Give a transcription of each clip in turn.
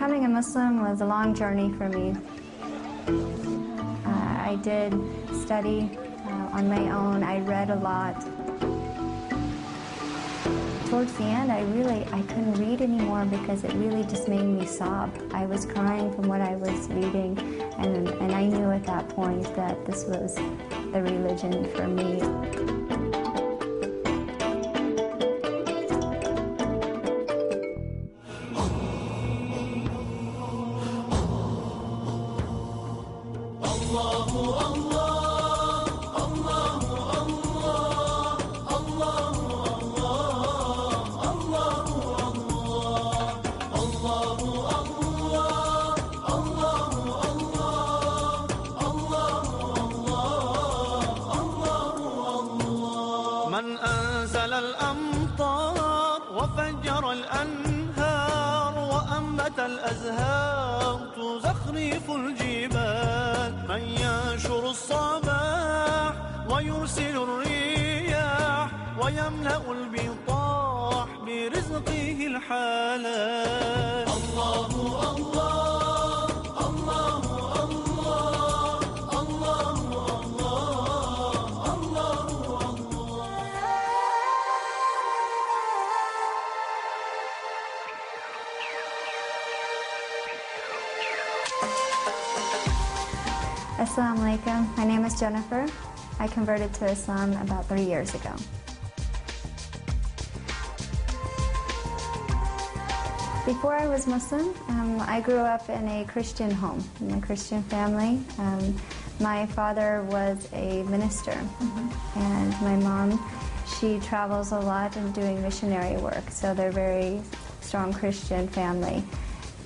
Becoming a Muslim was a long journey for me. I did study on my own. I read a lot. Towards the end, I couldn't read anymore because it really just made me sob. I was crying from what I was reading, and I knew at that point that this was the religion for me. من أنزل الأمطار وفجر الأنهار وأنبت الأزهار تزخرف الجبال من ينشر الصباح ويرسل الرياح ويملأ البطاح برزقه الحلال الله الله Assalamu alaikum. My name is Jennifer. I converted to Islam about 3 years ago. Before I was Muslim, I grew up in a Christian home, in a Christian family. My father was a minister, and my mom, she travels a lot and doing missionary work, so they're a very strong Christian family.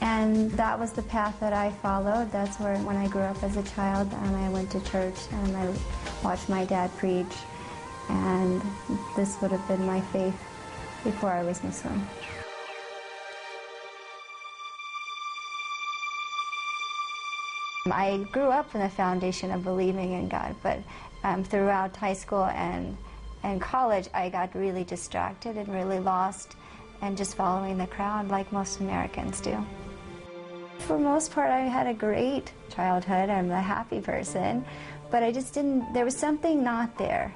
And that was the path that I followed. That's where, when I grew up as a child, I went to church and I watched my dad preach, and this would have been my faith before I was Muslim. I grew up in the foundation of believing in God, but throughout high school and college, I got really distracted and really lost and just following the crowd like most Americans do. For the most part, I had a great childhood. I'm a happy person, but I just didn't, there was something not there.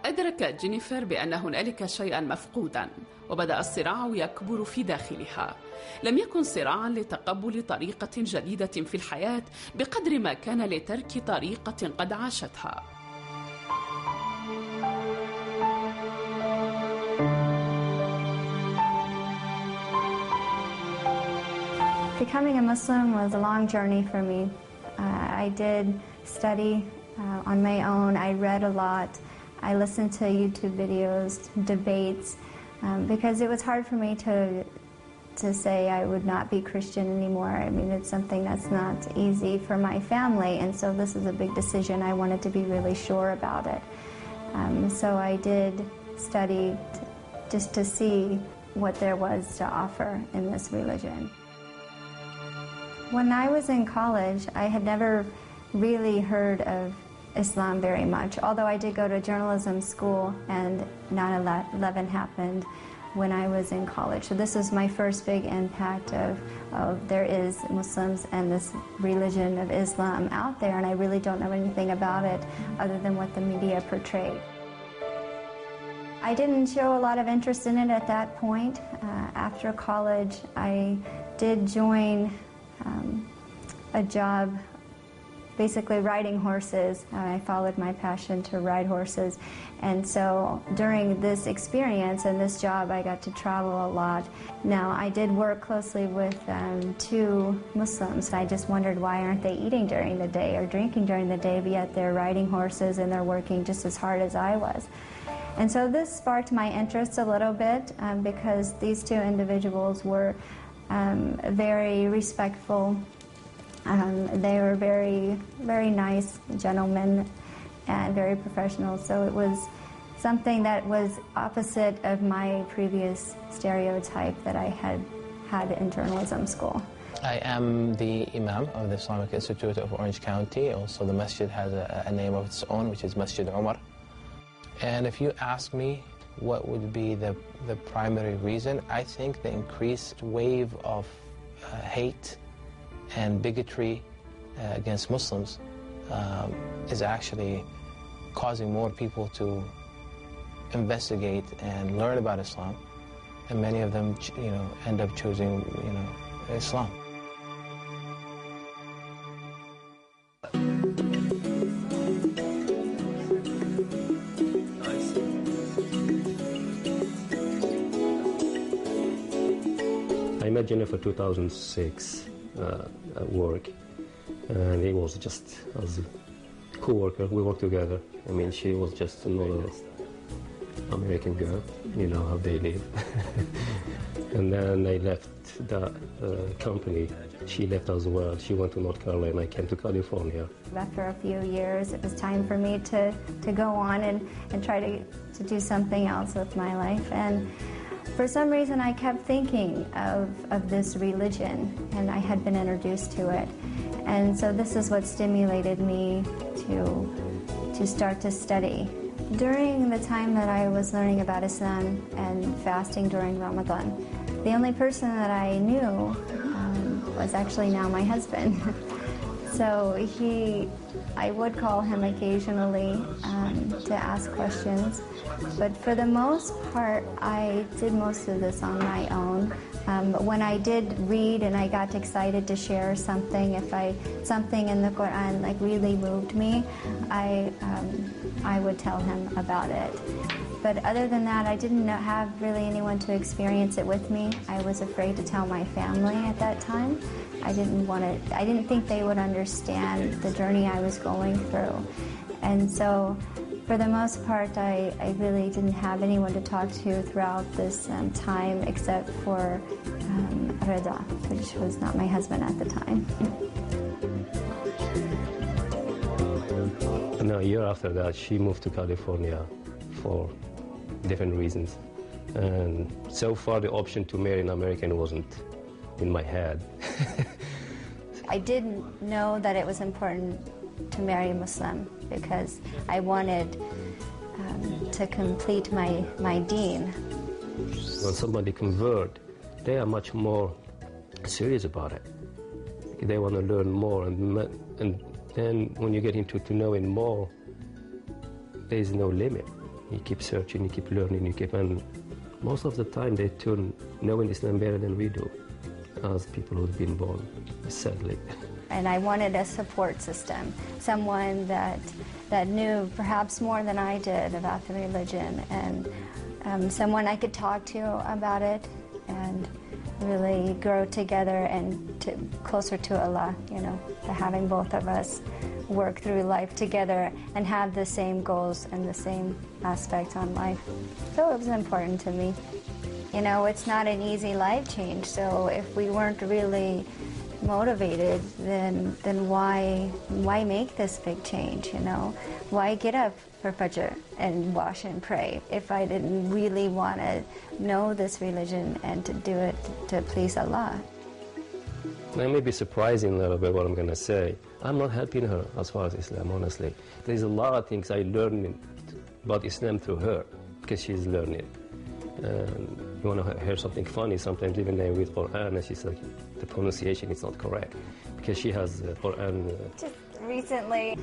أدركت جينيفر بأن هنالك شيئا مفقودا، وبدأ الصراع يكبر في داخلها. لم يكن صراعا لتقبل طريقة جديدة في الحياة بقدر ما كان لترك طريقة قد عاشتها. Becoming a Muslim was a long journey for me. I did study on my own. I read a lot. I listened to YouTube videos, debates, because it was hard for me to say I would not be Christian anymore. I mean, it's something that's not easy for my family, and so this is a big decision. I wanted to be really sure about it. So I did study just to see what there was to offer in this religion. When I was in college, I had never really heard of Islam very much, although I did go to journalism school and 9/11 happened when I was in college. So this was my first big impact of there is Muslims and this religion of Islam out there, and I really don't know anything about it other than what the media portrayed. I didn't show a lot of interest in it at that point. After college, I did join a job basically riding horses. I followed my passion to ride horses, and so during this experience and this job I got to travel a lot. Now I did work closely with 2 Muslims. I just wondered, why aren't they eating during the day or drinking during the day, but yet they're riding horses and they're working just as hard as I was. And so this sparked my interest a little bit because these 2 individuals were very respectful. They were very, very nice gentlemen and very professional. So it was something that was opposite of my previous stereotype that I had had in journalism school. I am the Imam of the Islamic Institute of Orange County. Also, the masjid has a name of its own, which is Masjid Umar. And if you ask me what would be the primary reason, I think the increased wave of hate and bigotry against Muslims is actually causing more people to investigate and learn about Islam, and many of them, end up choosing, Islam. I met Jennifer 2006 at work, and it was just as a co-worker. We worked together. I mean, she was just another American girl, you know how they live. And then I left that company. She left as well. She went to North Carolina. I came to California. After a few years, it was time for me to go on and try to do something else with my life. And for some reason, I kept thinking of this religion, and I had been introduced to it. And so this is what stimulated me to start to study. During the time that I was learning about Islam and fasting during Ramadan, the only person that I knew was actually now my husband. So I would call him occasionally to ask questions, but for the most part, I did most of this on my own. When I did read and I got excited to share something, something in the Quran really moved me, I would tell him about it. But other than that, I didn't have really anyone to experience it with me. I was afraid to tell my family at that time. I didn't think they would understand the journey I was going through. And so, for the most part, I really didn't have anyone to talk to throughout this time except for Reda, which was not my husband at the time. And a year after that, she moved to California for different reasons. And so far, the option to marry an American wasn't in my head. I didn't know that it was important to marry a Muslim because I wanted to complete my deen. When somebody converts, they are much more serious about it. They want to learn more, and then when you get into knowing more, there is no limit. You keep searching, you keep learning, and most of the time they turn knowing Islam better than we do, as people who've been born, sadly. And I wanted a support system, someone that knew perhaps more than I did about the religion, and someone I could talk to about it and really grow together and closer to Allah, to having both of us work through life together and have the same goals and the same aspects on life. So it was important to me. It's not an easy life change, so if we weren't really motivated, then why make this big change, Why get up for Fajr and wash and pray if I didn't really want to know this religion and to do it to please Allah? It may be surprising a little bit what I'm going to say. I'm not helping her as far as Islam, honestly. There's a lot of things I learned about Islam through her because she's learning. And you want to hear something funny, sometimes even I read Quran and she's like, the pronunciation is not correct because she has Quran. Just recently,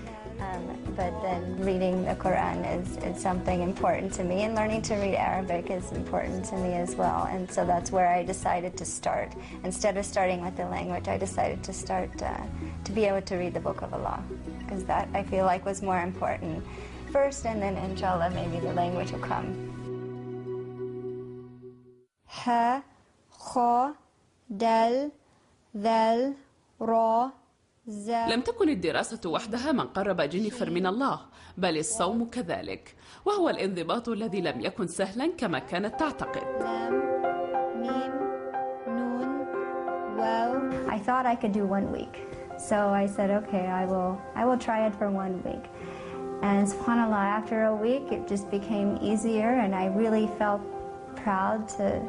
but then reading the Quran is something important to me, and learning to read Arabic is important to me as well. And so that's where I decided to start. Instead of starting with the language, I decided to start to be able to read the Book of Allah, because that I feel like was more important first, and then inshallah maybe the language will come. Ha, kha, dal, ذل را ز. لم تكن الدراسة وحدها من قرب جينيفر من الله، بل الصوم كذلك، وهو الانضباط الذي لم يكن سهلا كما كانت تعتقد. ميم نون واو. I thought I could do 1 week, so I said, okay, I will try it for 1 week. And subhanAllah, after a week, it just became easier, and I really felt proud to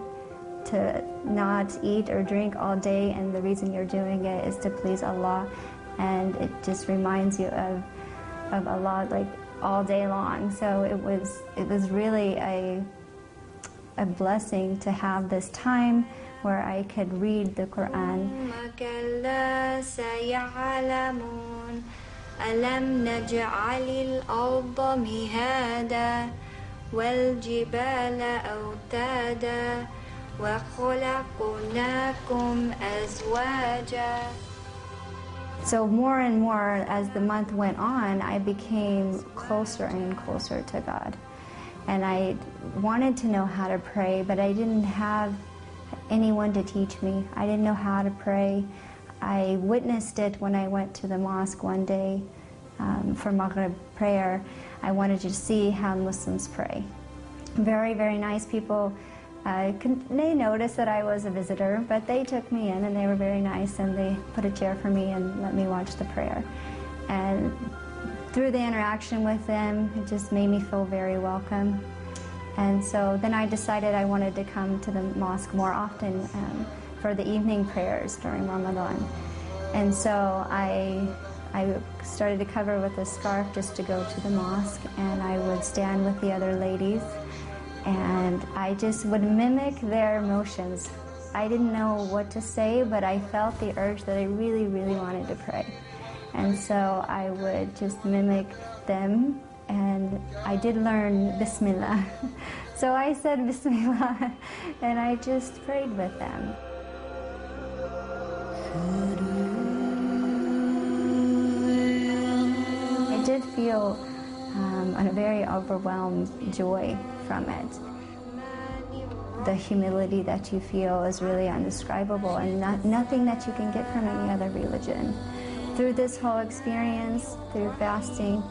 not eat or drink all day, and the reason you're doing it is to please Allah, and it just reminds you of Allah all day long. So it was really a blessing to have this time where I could read the Quran. ألم نجعل الأرض مهادا والجبال أوتادا وخلقناكم أزواجا. So more and more as the month went on, I became closer and closer to God. And I wanted to know how to pray, but I didn't have anyone to teach me. I didn't know how to pray. I witnessed it when I went to the mosque one day for Maghrib prayer. I wanted to see how Muslims pray. Very, very nice people. They noticed that I was a visitor, but they took me in and they were very nice and they put a chair for me and let me watch the prayer. And through the interaction with them, it just made me feel very welcome. And so then I decided I wanted to come to the mosque more often for the evening prayers during Ramadan. And so I started to cover with a scarf just to go to the mosque, and I would stand with the other ladies, and I just would mimic their motions. I didn't know what to say, but I felt the urge that I really, really wanted to pray. And so I would just mimic them, and I did learn Bismillah. So I said Bismillah, and I just prayed with them. I did feel a very overwhelmed joy from it. The humility that you feel is really indescribable, and nothing that you can get from any other religion. Through this whole experience, through fasting,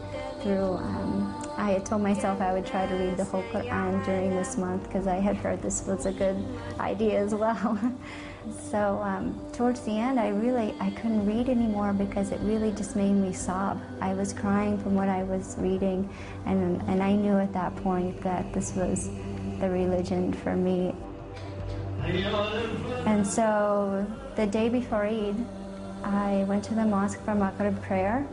I had told myself I would try to read the whole Quran during this month because I had heard this was a good idea as well. So towards the end, I couldn't read anymore because it really just made me sob. I was crying from what I was reading, and I knew at that point that this was the religion for me. And so the day before Eid, I went to the mosque for Maghrib prayer,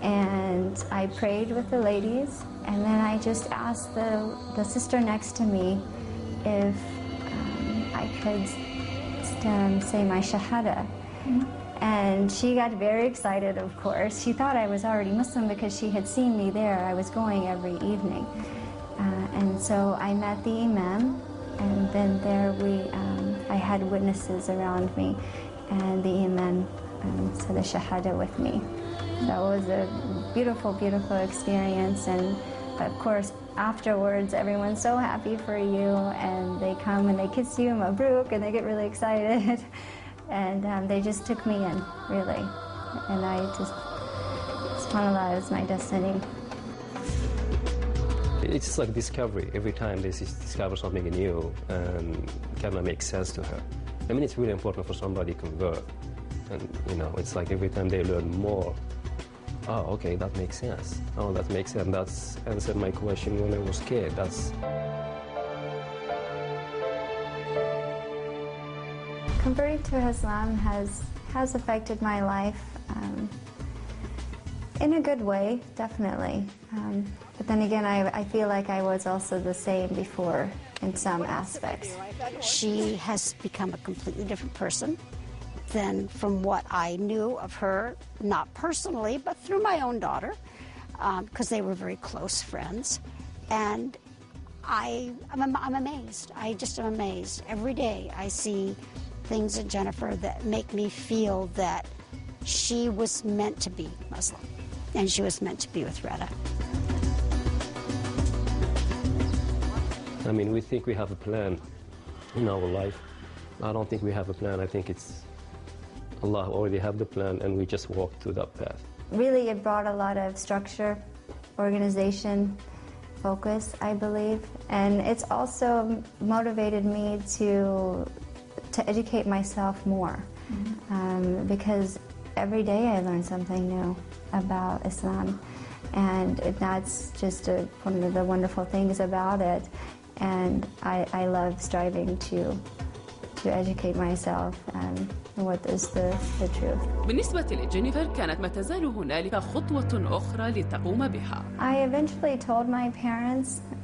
and I prayed with the ladies, and then I just asked the sister next to me if I could say my shahada. And she got very excited, of course. She thought I was already Muslim because she had seen me there. I was going every evening. And so I met the imam, and then there I had witnesses around me, and the imam said the shahada with me. That was a beautiful, beautiful experience. And of course, afterwards, everyone's so happy for you, and they come and they kiss you, mabruk, and they get really excited. And they just took me in, really. And I just, subhanAllah, is my destiny. It's just like discovery. Every time they discover something new, and kind of makes sense to her. I mean, it's really important for somebody to convert. And, you know, it's like every time they learn more, oh, okay, that makes sense. Oh, that makes sense. That's answered my question when I was a kid. Converting to Islam has affected my life in a good way, definitely. But then again, I feel like I was also the same before in some aspects. She has become a completely different person than from what I knew of her, not personally, but through my own daughter, because they were very close friends. And I'm amazed. I just am amazed. Every day I see things in Jennifer that make me feel that she was meant to be Muslim, and she was meant to be with Retta. I mean, we think we have a plan in our life. I don't think we have a plan. I think it's Allah already have the plan, and we just walk through that path. Really, it brought a lot of structure, organization, focus, I believe. And it's also motivated me to educate myself more. Because every day I learn something new about Islam. And that's just one of the wonderful things about it. And I love striving to educate myself and what is the truth. بالنسبة لجينيفر كانت ما تزال هنالك خطوة أخرى لتقوم بها. I eventually told my parents